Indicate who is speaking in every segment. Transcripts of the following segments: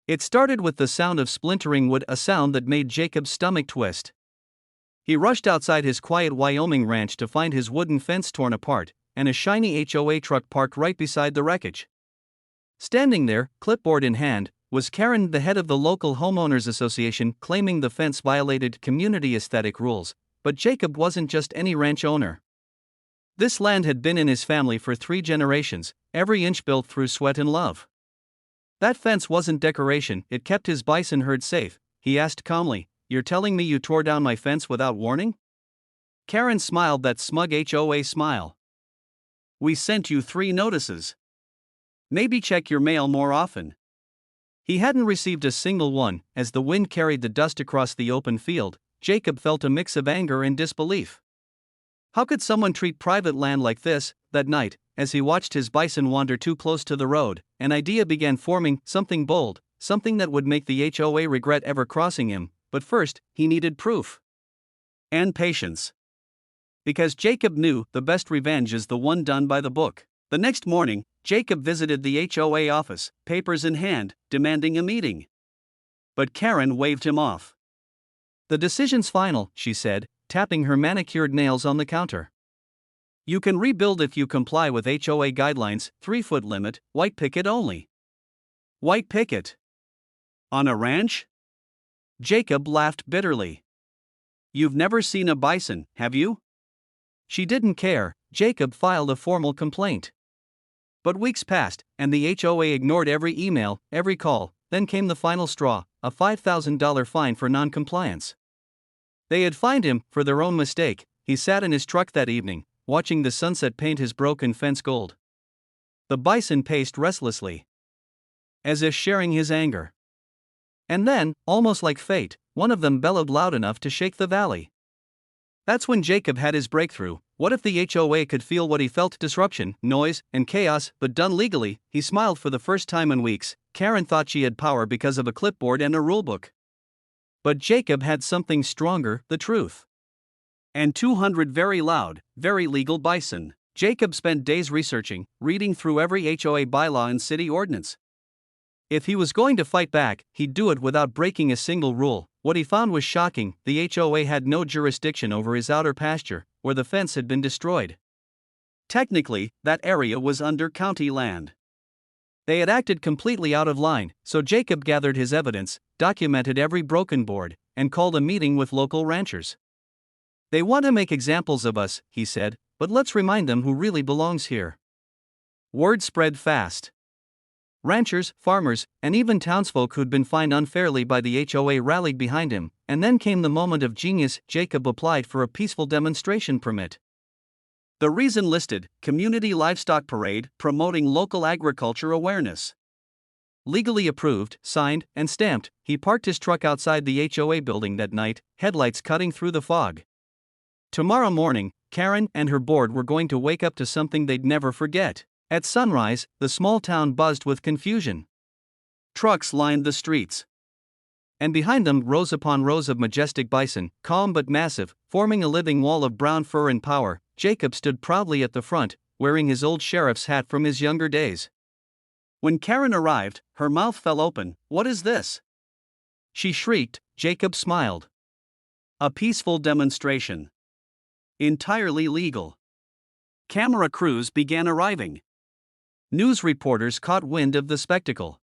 Speaker 1: It started with the sound of splintering wood, a sound that made Jacob's stomach twist. He rushed outside his quiet Wyoming ranch to find his wooden fence torn apart, and a shiny HOA truck parked right beside the wreckage. Standing there, clipboard in hand, was Karen, the head of the local homeowners association, claiming the fence violated community aesthetic rules. But Jacob wasn't just any ranch owner. This land had been in his family for 3 generations, every inch built through sweat and love. That fence wasn't decoration, it kept his bison herd safe. He asked calmly, "You're telling me you tore down my fence without warning?" Karen smiled that smug HOA smile. "We sent you 3 notices. Maybe check your mail more often." He hadn't received a single one. As the wind carried the dust across the open field, Jacob felt a mix of anger and disbelief. How could someone treat private land like this? That night, as he watched his bison wander too close to the road, an idea began forming, something bold, something that would make the HOA regret ever crossing him. But first, he needed proof. And patience. Because Jacob knew the best revenge is the one done by the book. The next morning, Jacob visited the HOA office, papers in hand, demanding a meeting. But Karen waved him off. "The decision's final," she said, tapping her manicured nails on the counter. "You can rebuild if you comply with HOA guidelines, 3-foot limit, white picket only." White picket? On a ranch? Jacob laughed bitterly. "You've never seen a bison, have you?" She didn't care. Jacob filed a formal complaint. But weeks passed, and the HOA ignored every email, every call. Then came the final straw, a $5,000 fine for non-compliance. They had fined him for their own mistake. He sat in his truck that evening, watching the sunset paint his broken fence gold. The bison paced restlessly, as if sharing his anger. And then, almost like fate, one of them bellowed loud enough to shake the valley. That's when Jacob had his breakthrough. What if the HOA could feel what he felt? Disruption, noise, and chaos, but done legally. He smiled for the first time in weeks. Karen thought she had power because of a clipboard and a rulebook. But Jacob had something stronger, the truth. And 200 very loud, very legal bison. Jacob spent days researching, reading through every HOA bylaw and city ordinance. If he was going to fight back, he'd do it without breaking a single rule. What he found was shocking. The HOA had no jurisdiction over his outer pasture, where the fence had been destroyed. Technically, that area was under county land. They had acted completely out of line, so Jacob gathered his evidence, documented every broken board, and called a meeting with local ranchers. "They want to make examples of us," he said, "but let's remind them who really belongs here." Word spread fast. Ranchers, farmers, and even townsfolk who'd been fined unfairly by the HOA rallied behind him, and then came the moment of genius. Jacob applied for a peaceful demonstration permit. The reason listed: Community Livestock Parade, promoting local agriculture awareness. Legally approved, signed, and stamped, he parked his truck outside the HOA building that night, headlights cutting through the fog. Tomorrow morning, Karen and her board were going to wake up to something they'd never forget. At sunrise, the small town buzzed with confusion. Trucks lined the streets. And behind them, rows upon rows of majestic bison, calm but massive, forming a living wall of brown fur and power. Jacob stood proudly at the front, wearing his old sheriff's hat from his younger days. When Karen arrived, her mouth fell open. "What is this?" she shrieked. Jacob smiled. "A peaceful demonstration. Entirely legal." Camera crews began arriving. News reporters caught wind of the spectacle.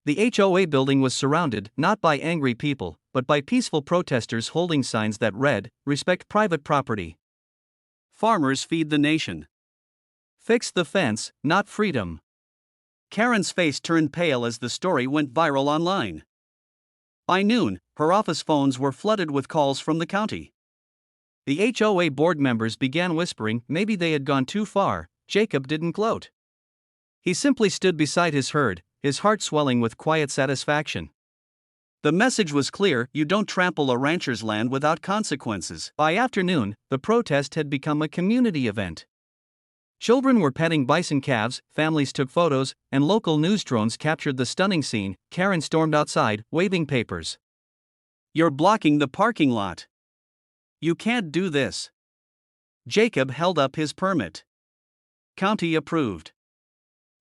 Speaker 1: The HOA building was surrounded not by angry people, but by peaceful protesters holding signs that read, "Respect private property. Farmers feed the nation. Fix the fence, not freedom." Karen's face turned pale as the story went viral online. By noon, her office phones were flooded with calls from the county. The HOA board members began whispering maybe they had gone too far. Jacob didn't gloat. He simply stood beside his herd, his heart swelling with quiet satisfaction. The message was clear: you don't trample a rancher's land without consequences. By afternoon, the protest had become a community event. Children were petting bison calves, families took photos, and local news drones captured the stunning scene. Karen stormed outside, waving papers. "You're blocking the parking lot. You can't do this." Jacob held up his permit. "County approved."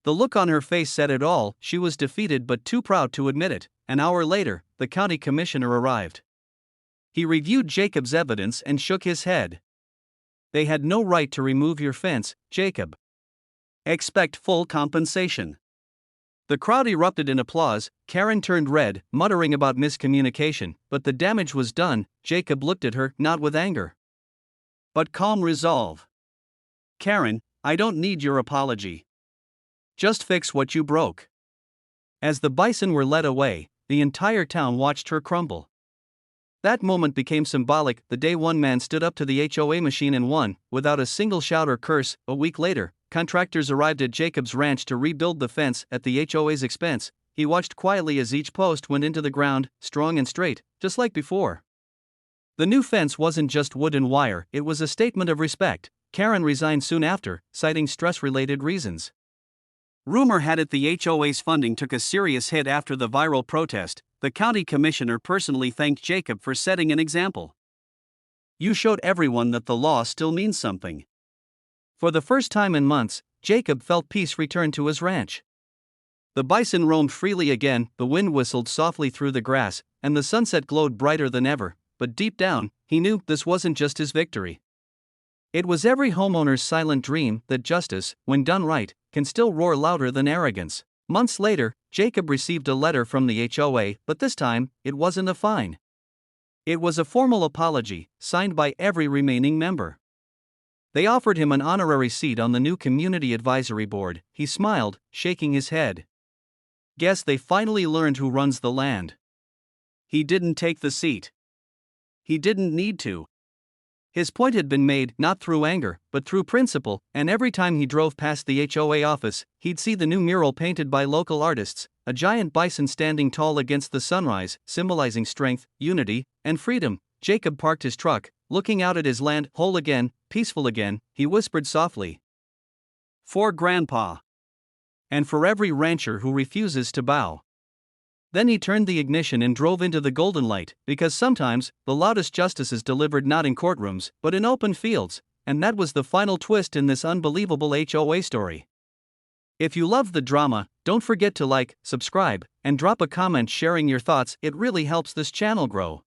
Speaker 1: The look on her face said it all. She was defeated but too proud to admit it. An hour later, the county commissioner arrived. He reviewed Jacob's evidence and shook his head. They had no right to remove your fence, Jacob. Expect full compensation. The crowd erupted in applause. Karen turned red, muttering about miscommunication, but the damage was done. Jacob looked at her, not with anger, but calm resolve. Karen, I don't need your apology. Just fix what you broke. As the bison were led away, the entire town watched her crumble. That moment became symbolic. The day one man stood up to the HOA machine and won, without a single shout or curse. A week later, contractors arrived at Jacob's ranch to rebuild the fence at the HOA's expense. He watched quietly as each post went into the ground, strong and straight, just like before. The new fence wasn't just wood and wire, it was a statement of respect. Karen resigned soon after, citing stress-related reasons. Rumor had it the HOA's funding took a serious hit after the viral protest. The county commissioner personally thanked Jacob for setting an example. You showed everyone that the law still means something. For the first time in months, Jacob felt peace return to his ranch. The bison roamed freely again, the wind whistled softly through the grass, and the sunset glowed brighter than ever, but deep down, he knew this wasn't just his victory. It was every homeowner's silent dream that justice, when done right, can still roar louder than arrogance. Months later, Jacob received a letter from the HOA, but this time, it wasn't a fine. It was a formal apology, signed by every remaining member. They offered him an honorary seat on the new community advisory board. He smiled, shaking his head. Guess they finally learned who runs the land. He didn't take the seat. He didn't need to. His point had been made, not through anger, but through principle, and every time he drove past the HOA office, he'd see the new mural painted by local artists, a giant bison standing tall against the sunrise, symbolizing strength, unity, and freedom. Jacob parked his truck, looking out at his land, whole again, peaceful again. He whispered softly, "For Grandpa. And for every rancher who refuses to bow." Then he turned the ignition and drove into the golden light, because sometimes, the loudest justice is delivered not in courtrooms, but in open fields, and that was the final twist in this unbelievable HOA story. If you loved the drama, don't forget to like, subscribe, and drop a comment sharing your thoughts. It really helps this channel grow.